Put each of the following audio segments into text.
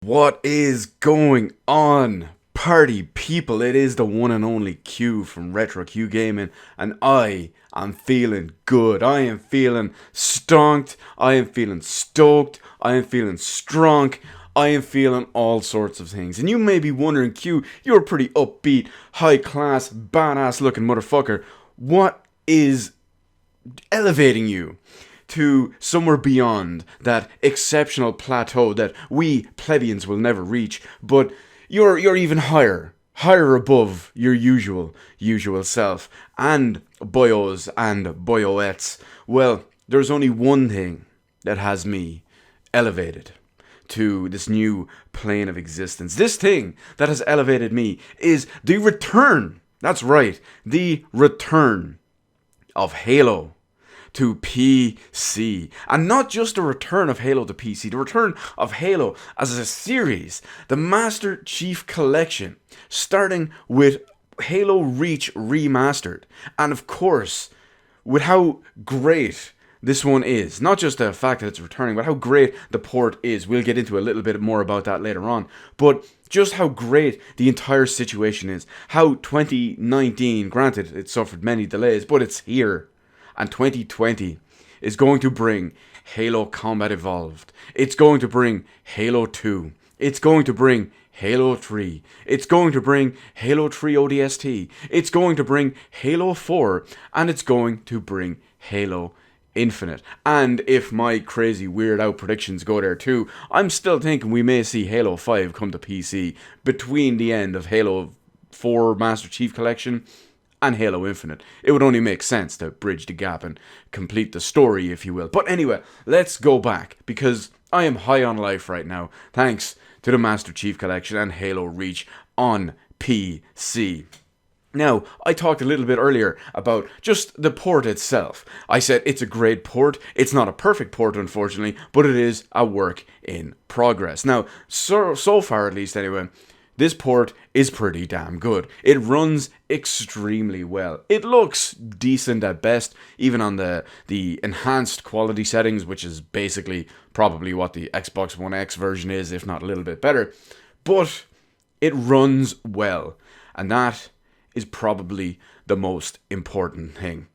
What is going on, party people? It is the one and only Q from Retro Q Gaming, and I am feeling good. I am feeling stonked. I am feeling stoked. I am feeling strong. I am feeling all sorts of things. And you may be wondering, Q, you're a pretty upbeat, high class, badass looking motherfucker. What is elevating you to somewhere beyond that exceptional plateau that we plebeians will never reach, but you're even higher above your usual self? And boyos and boyoettes, well, there's only one thing that has me elevated to this new plane of existence. This thing that has elevated me is the return, that's right, the return of Halo to PC. And not just the return of Halo to PC, the return of Halo as a series. The Master Chief Collection, starting with Halo Reach Remastered. And of course, with how great this one is. Not just the fact that it's returning, but how great the port is. We'll get into a little bit more about that later on. But just how great the entire situation is. How 2019, granted it suffered many delays, but it's here. And 2020 is going to bring Halo Combat Evolved. It's going to bring Halo 2. It's going to bring Halo 3. It's going to bring Halo 3 ODST. It's going to bring Halo 4. And it's going to bring Halo Infinite. And if my crazy weird out predictions go there too, I'm still thinking we may see Halo 5 come to PC between the end of Halo 4 Master Chief Collection and Halo Infinite. It would only make sense to bridge the gap and complete the story, if you will. But anyway, let's go back, because I am high on life right now, thanks to the Master Chief Collection and Halo Reach on PC. Now, I talked a little bit earlier about just the port itself. I said it's a great port. It's not a perfect port, unfortunately, but it is a work in progress. Now, so far at least anyway, this port is pretty damn good. It runs extremely well. It looks decent at best, even on the enhanced quality settings, which is basically probably what the Xbox One X version is, if not a little bit better. But it runs well, and that is probably the most important thing.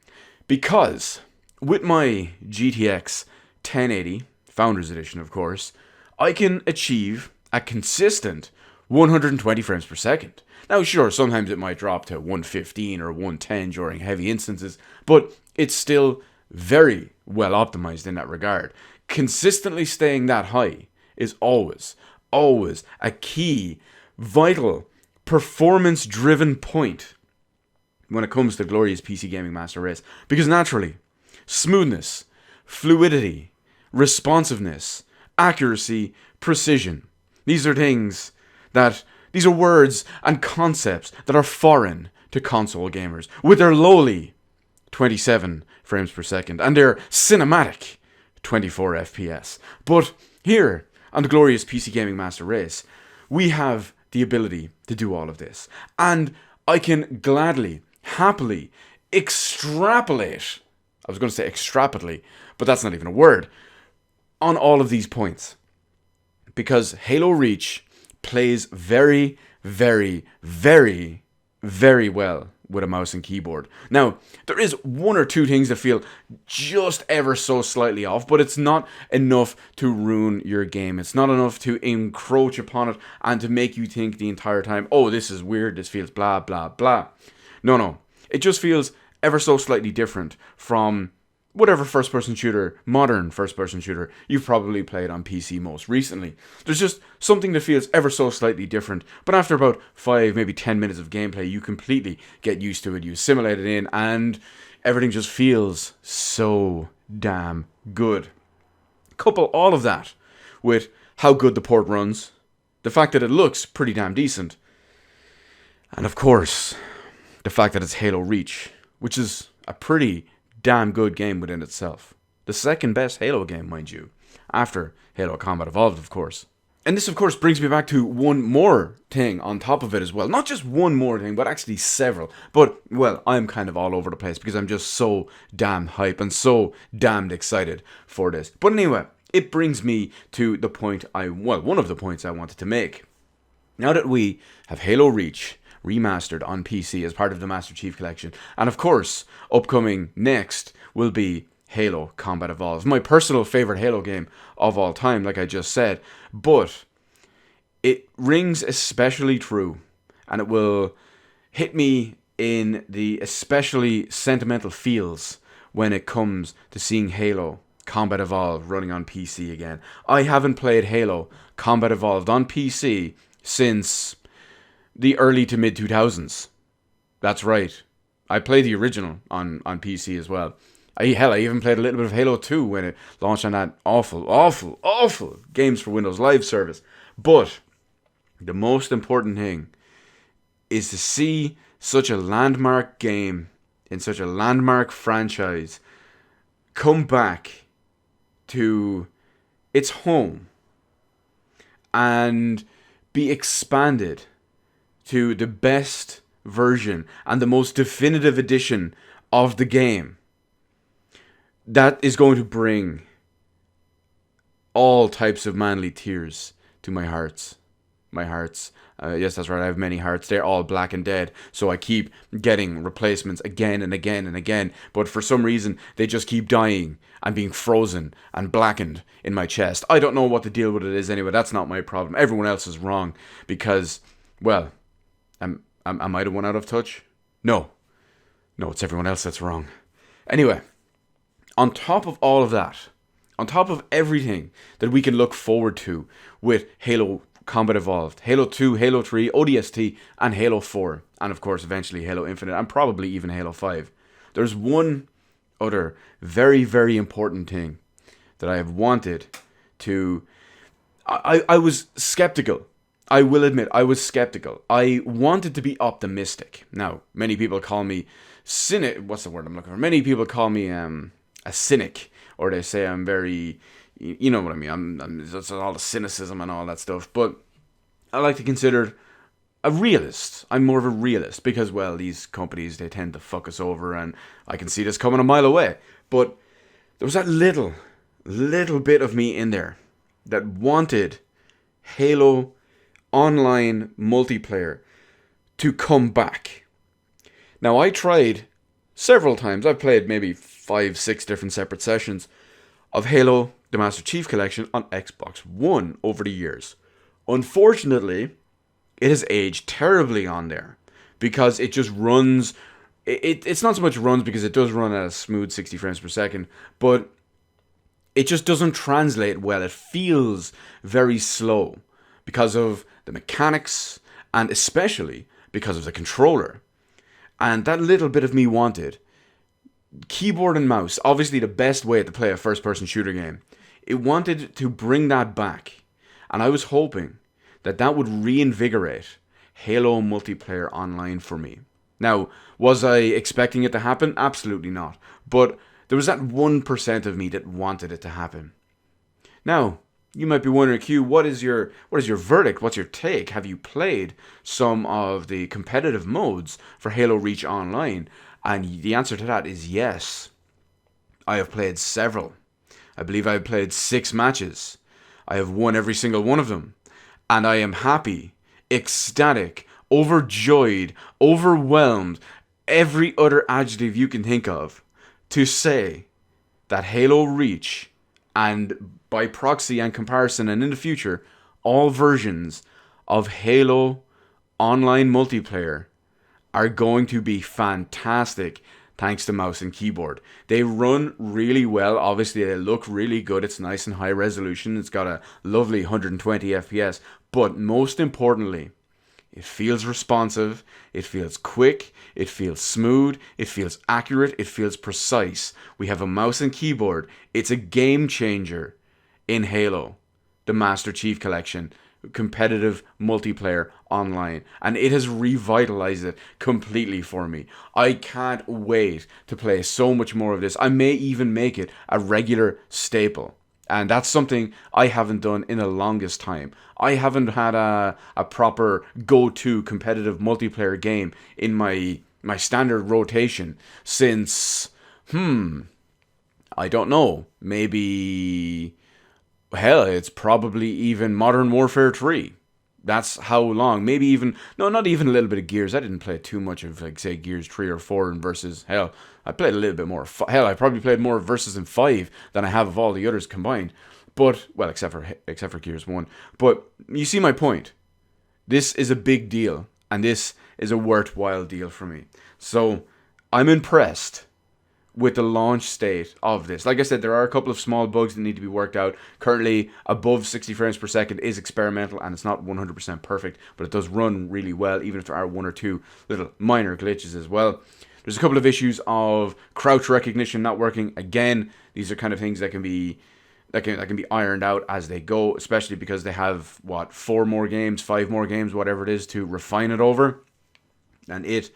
Because with my GTX 1080, Founders Edition of course, I can achieve a consistent 120 frames per second. Now sure, sometimes it might drop to 115 or 110 during heavy instances, but it's still very well optimized in that regard. Consistently staying that high is always a key, vital, performance-driven point when it comes to glorious PC Gaming Master Race. Because naturally, smoothness, fluidity, responsiveness, accuracy, precision, these are words and concepts that are foreign to console gamers, with their lowly 27 frames per second and their cinematic 24 FPS. But here on the glorious PC Gaming Master Race, we have the ability to do all of this. And I can gladly, happily extrapolate, I was going to say extrapolate, but that's not even a word, on all of these points. Because Halo Reach plays very, very, very, very well with a mouse and keyboard. Now, there is one or two things that feel just ever so slightly off, but it's not enough to ruin your game. It's not enough to encroach upon it and to make you think the entire time, oh, this is weird, this feels blah, blah, blah. No. It just feels ever so slightly different from whatever first-person shooter, modern first-person shooter, you've probably played on PC most recently. There's just something that feels ever so slightly different, but after about 5, maybe 10 minutes of gameplay, you completely get used to it, you assimilate it in, and everything just feels so damn good. Couple all of that with how good the port runs, the fact that it looks pretty damn decent, and of course, the fact that it's Halo Reach, which is a pretty damn good game within itself. The second best Halo game, mind you, after Halo Combat Evolved, of course. And this, of course, brings me back to one more thing on top of it as well. Not just one more thing, but actually several. But, well, I'm kind of all over the place because I'm just so damn hype and so damned excited for this. But anyway, it brings me to the point one of the points I wanted to make. Now that we have Halo Reach remastered on PC as part of the Master Chief Collection, and of course, upcoming next will be Halo Combat Evolved, my personal favorite Halo game of all time, like I just said, but it rings especially true, and it will hit me in the especially sentimental feels when it comes to seeing Halo Combat Evolved running on PC again. I haven't played Halo Combat Evolved on PC since the early to mid 2000s. That's right. I played the original on PC as well. I even played a little bit of Halo 2 when it launched on that awful Games for Windows Live service. But the most important thing is to see such a landmark game in such a landmark franchise come back to its home and be expanded to the best version and the most definitive edition of the game. That is going to bring all types of manly tears to my hearts. Yes, that's right, I have many hearts. They're all black and dead, so I keep getting replacements again and again and again. But for some reason, they just keep dying and being frozen and blackened in my chest. I don't know what the deal with it is anyway. That's not my problem. Everyone else is wrong because, well, am I the one out of touch? No, it's everyone else that's wrong. Anyway, on top of all of that, on top of everything that we can look forward to with Halo Combat Evolved, Halo 2, Halo 3, ODST, and Halo 4, and of course eventually Halo Infinite, and probably even Halo 5, there's one other very, very important thing that I have wanted to... I was skeptical. I will admit, I was skeptical. I wanted to be optimistic. Now, many people call me cynic. What's the word I'm looking for? Many people call me a cynic, or they say I'm very, you know what I mean. I'm that's all the cynicism and all that stuff. But I like to consider a realist. I'm more of a realist because, well, these companies, they tend to fuck us over, and I can see this coming a mile away. But there was that little bit of me in there that wanted Halo online multiplayer to come back. Now, I tried several times. I've played maybe 5-6 different separate sessions of Halo the Master Chief Collection on Xbox One over the years. Unfortunately, it has aged terribly on there because it just runs. It's not so much runs because it does run at a smooth 60 frames per second, but it just doesn't translate well. It feels very slow because of the mechanics and especially because of the controller. And that little bit of me wanted keyboard and mouse, obviously the best way to play a first-person shooter game. It wanted to bring that back. And I was hoping that that would reinvigorate Halo multiplayer online for me. Now, was I expecting it to happen? Absolutely not. But there was that 1% of me that wanted it to happen. Now, you might be wondering, Q, what is your verdict? What's your take? Have you played some of the competitive modes for Halo Reach Online? And the answer to that is yes. I have played several. I believe I have played 6 matches. I have won every single one of them. And I am happy, ecstatic, overjoyed, overwhelmed, every other adjective you can think of, to say that Halo Reach, and by proxy and comparison and in the future, all versions of Halo online multiplayer are going to be fantastic thanks to mouse and keyboard. They run really well. Obviously, they look really good. It's nice and high resolution. It's got a lovely 120 FPS. But most importantly, it feels responsive, it feels quick, it feels smooth, it feels accurate, it feels precise. We have a mouse and keyboard. It's a game changer in Halo, the Master Chief Collection, competitive multiplayer online, and it has revitalized it completely for me. I can't wait to play so much more of this. I may even make it a regular staple, and that's something I haven't done in the longest time. I haven't had a proper go-to competitive multiplayer game in my standard rotation since I don't know, maybe hell, it's probably even Modern Warfare 3. That's how long. Maybe even, no, not even a little bit of Gears. I didn't play too much of, like, say, Gears 3 or 4 and Versus. Hell, I played a little bit more. Hell, I probably played more Versus in 5 than I have of all the others combined. But, well, except for Gears 1. But you see my point. This is a big deal. And this is a worthwhile deal for me. So, I'm impressed with the launch state of this. Like I said, there are a couple of small bugs that need to be worked out. Currently, above 60 frames per second is experimental, and it's not 100% perfect, but it does run really well, even if there are one or two little minor glitches as well. There's a couple of issues of crouch recognition not working. Again, these are kind of things that can be ironed out as they go, especially because they have, 4 more games, 5 more games, whatever it is, to refine it over. And it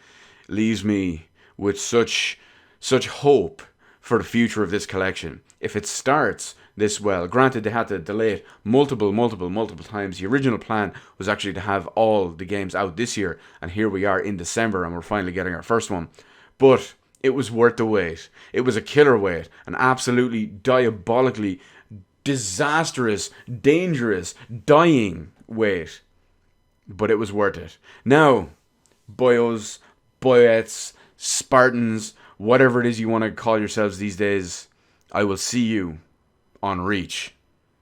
leaves me with such hope for the future of this collection. If it starts this well, granted they had to delay it multiple times. The original plan was actually to have all the games out this year, and here we are in December and we're finally getting our first one. But it was worth the wait. It was a killer wait, an absolutely diabolically disastrous, dangerous, dying wait. But it was worth it. Now, boyos, boyettes, Spartans, whatever it is you want to call yourselves these days, I will see you on Reach.